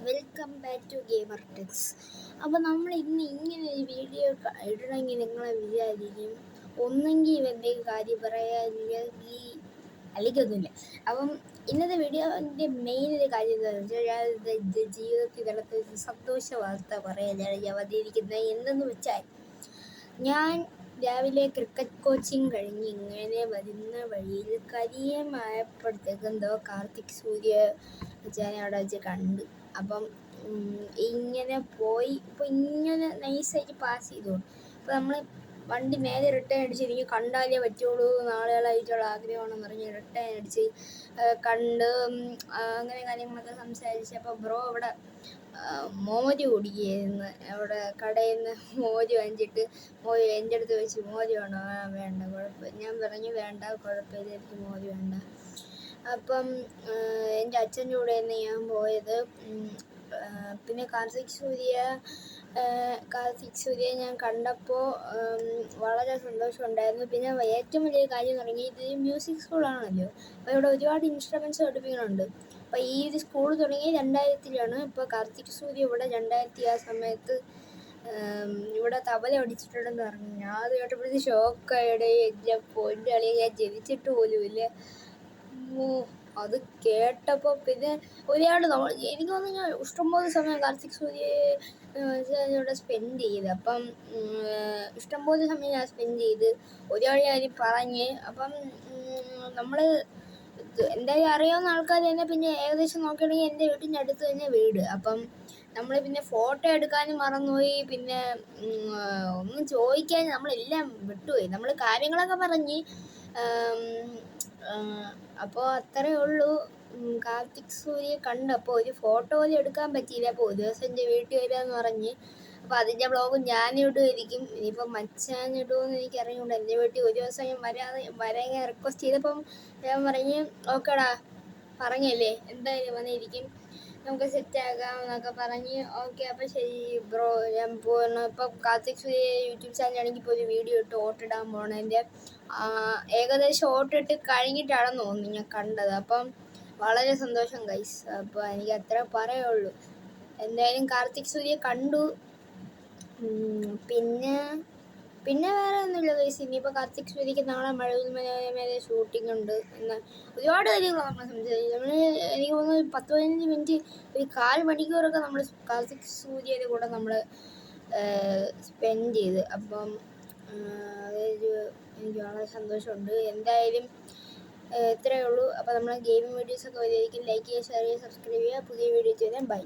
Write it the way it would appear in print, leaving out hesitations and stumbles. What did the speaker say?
Welcome back to Gamer Techs. അപ്പോൾ നമ്മൾ ഇങ്ങനെ ഒരു വീഡിയോ ഇടണമെങ്കിൽ നിങ്ങളെ വിചാരിക്കും ഒന്നെങ്കിൽ ഇവൻ്റെ കാര്യം അല്ലെങ്കിൽ ഒന്നുമില്ല. അപ്പം ഇന്നത്തെ വീഡിയോൻ്റെ മെയിൻ ഒരു കാര്യം എന്താണെന്ന് വെച്ചാൽ ജീവിതത്തിൽ നടത്ത സന്തോഷ വാർത്ത പറയാനാണ് ഞാൻ വന്നിരിക്കുന്നത്. എന്തെന്ന് വെച്ചാൽ ഞാൻ രാവിലെ ക്രിക്കറ്റ് കോച്ചിങ് കഴിഞ്ഞ് ഇങ്ങനെ വരുന്ന വഴിയിൽ കരിയമായപ്പോഴത്തേക്ക് എന്തോ കാർത്തിക് സൂര്യ ഞാൻ അവിടെ വെച്ച് കണ്ട്. അപ്പം ഇങ്ങനെ പോയി ഇപ്പോൾ ഇങ്ങനെ നൈസായിട്ട് പാസ് ചെയ്തു. അപ്പോൾ നമ്മൾ വണ്ടി നേരെ റിട്ടേൺ അടിച്ച് എനിക്ക് കണ്ടാലേ പറ്റുള്ളൂ, നാളുകളായിട്ടുള്ള ആഗ്രഹമാണെന്ന് പറഞ്ഞ് റിട്ടേൺ അടിച്ച് കണ്ട് അങ്ങനെ കാര്യങ്ങളൊക്കെ സംസാരിച്ച്. അപ്പോൾ ബ്രോ അവിടെ മോര് കുടിക്കുകയായിരുന്നു. അവിടെ കടയിൽ നിന്ന് മോര് വാങ്ങിച്ചിട്ട് എൻ്റെ അടുത്ത് ചോദിച്ചു മോര് വേണോ? വേണ്ട, കുഴപ്പമില്ല. ഞാൻ പറഞ്ഞു വേണ്ട, കുഴപ്പമില്ല, എനിക്ക് മോര് വേണ്ട. അപ്പം എൻ്റെ അച്ഛൻ്റെ കൂടെയാണ് ഞാൻ പോയത്. പിന്നെ കാർത്തിക് സൂര്യ ഞാൻ കണ്ടപ്പോൾ വളരെ സന്തോഷമുണ്ടായിരുന്നു. പിന്നെ ഏറ്റവും വലിയ കാര്യം എന്ന് പറഞ്ഞാൽ ഇത് മ്യൂസിക് സ്കൂളാണല്ലോ, അപ്പോൾ ഇവിടെ ഒരുപാട് ഇൻസ്ട്രുമെൻറ്റ്സ് പഠിപ്പിക്കുന്നുണ്ട്. അപ്പോൾ ഈ ഒരു സ്കൂൾ തുടങ്ങി 2000-ലാണ്. ഇപ്പോൾ കാർത്തിക് സൂര്യ ഇവിടെ 2000 ആ സമയത്ത് ഇവിടെ തബല പഠിച്ചിട്ടുണ്ടെന്ന് പറഞ്ഞു. ഞാൻ അത് കേട്ടപ്പോഴത്തേക്ക് ഷോക്കായുടെ. എൻ്റെ പൊന്നു കളി, ഞാൻ ജനിച്ചിട്ട് പോലുമില്ല. അത് കേട്ടപ്പോൾ പിന്നെ ഒരുപാട് എനിക്ക് തോന്നുന്നു ഞാൻ ഇഷ്ടംപോലെ സമയം കാർത്തിക് സൂര്യ ഇവിടെ സ്പെൻഡ് ചെയ്ത്. അപ്പം ഇഷ്ടംപോലെ സമയം ഞാൻ സ്പെൻഡ് ചെയ്ത് ഒരുപാട് കാര്യം പറഞ്ഞ്. അപ്പം നമ്മൾ എന്തായാലും അറിയാവുന്ന ആൾക്കാർ തന്നെ. പിന്നെ ഏകദേശം നോക്കുകയാണെങ്കിൽ എൻ്റെ വീട്ടിൻ്റെ അടുത്ത് തന്നെ വീട്. അപ്പം നമ്മൾ പിന്നെ ഫോട്ടോ എടുക്കാനും മറന്നുപോയി. പിന്നെ ഒന്നും ചോദിക്കാൻ നമ്മളെല്ലാം വിട്ടുപോയി. നമ്മൾ കാര്യങ്ങളൊക്കെ പറഞ്ഞ്. അപ്പോൾ അത്രയേ ഉള്ളൂ. കാർത്തിക് സൂര്യ കണ്ടപ്പോൾ ഒരു ഫോട്ടോ പോലും എടുക്കാൻ പറ്റിയില്ല. അപ്പോൾ ഒരു ദിവസം എൻ്റെ വീട്ടിൽ വരികയെന്ന് പറഞ്ഞ്. അപ്പോൾ അതിൻ്റെ വ്ളോഗും ഞാനിടുമായിരിക്കും. ഇനിയിപ്പം മച്ചാൻ ഇടുമെന്ന് എനിക്ക് അറിഞ്ഞുകൊണ്ട് എൻ്റെ വീട്ടിൽ ഒരു ദിവസം ഞാൻ വരാൻ റിക്വസ്റ്റ് ചെയ്തപ്പം ഞാൻ പറഞ്ഞ് ഓക്കേടാ, പറഞ്ഞല്ലേ എന്തായാലും വന്നിരിക്കും, നമുക്ക് സെറ്റാക്കാം എന്നൊക്കെ പറഞ്ഞ്. ഓക്കെ, അപ്പോൾ ശരി ബ്രോ, ഞാൻ പോകണം. ഇപ്പം കാർത്തിക് സൂര്യ യൂട്യൂബ് ചാനലാണെങ്കിൽ ഇപ്പോൾ ഒരു വീഡിയോ ഇട്ട് ഓട്ടിടാൻ പോകണം. എൻ്റെ ഏകദേശം ഓട്ടിട്ട് കഴിഞ്ഞിട്ടാണെന്ന് തോന്നുന്നു ഞാൻ കണ്ടത്. അപ്പം വളരെ സന്തോഷം ഗൈസ്. അപ്പോൾ എനിക്ക് അത്ര പറയുള്ളൂ. എന്തായാലും കാർത്തിക് സൂര്യ കണ്ടു. പിന്നെ വേറെ ഒന്നുമില്ല ഗൈസ്. ഇനിയിപ്പോൾ കാർത്തിക് സൂര്യക്ക് നാളെ മഴവിൽ മനോരമയിലെ ഷൂട്ടിംഗ് ഉണ്ട്. എന്നാൽ ഒരുപാട് കാര്യങ്ങൾ നമ്മൾ സംസാരിച്ചു. എനിക്ക് തോന്നുന്നു 10-15 മിനിറ്റ്, ഒരു 1/4 മണിക്കൂറൊക്കെ നമ്മൾ കാർത്തിക് സൂര്യയുടെ കൂടെ നമ്മൾ സ്പെൻഡ് ചെയ്ത്. അപ്പം എനിക്ക് വളരെ സന്തോഷമുണ്ട്. എന്തായാലും ഇത്രയേ ഉള്ളൂ. അപ്പോൾ നമ്മൾ ഗെയിമിംഗ് വീഡിയോസൊക്കെ വരുമായിരിക്കും. ലൈക്ക് ചെയ്യുക, ഷെയർ ചെയ്യുക, സബ്സ്ക്രൈബ് ചെയ്യുക. പുതിയ വീഡിയോ ചെയ്യാൻ ബൈ.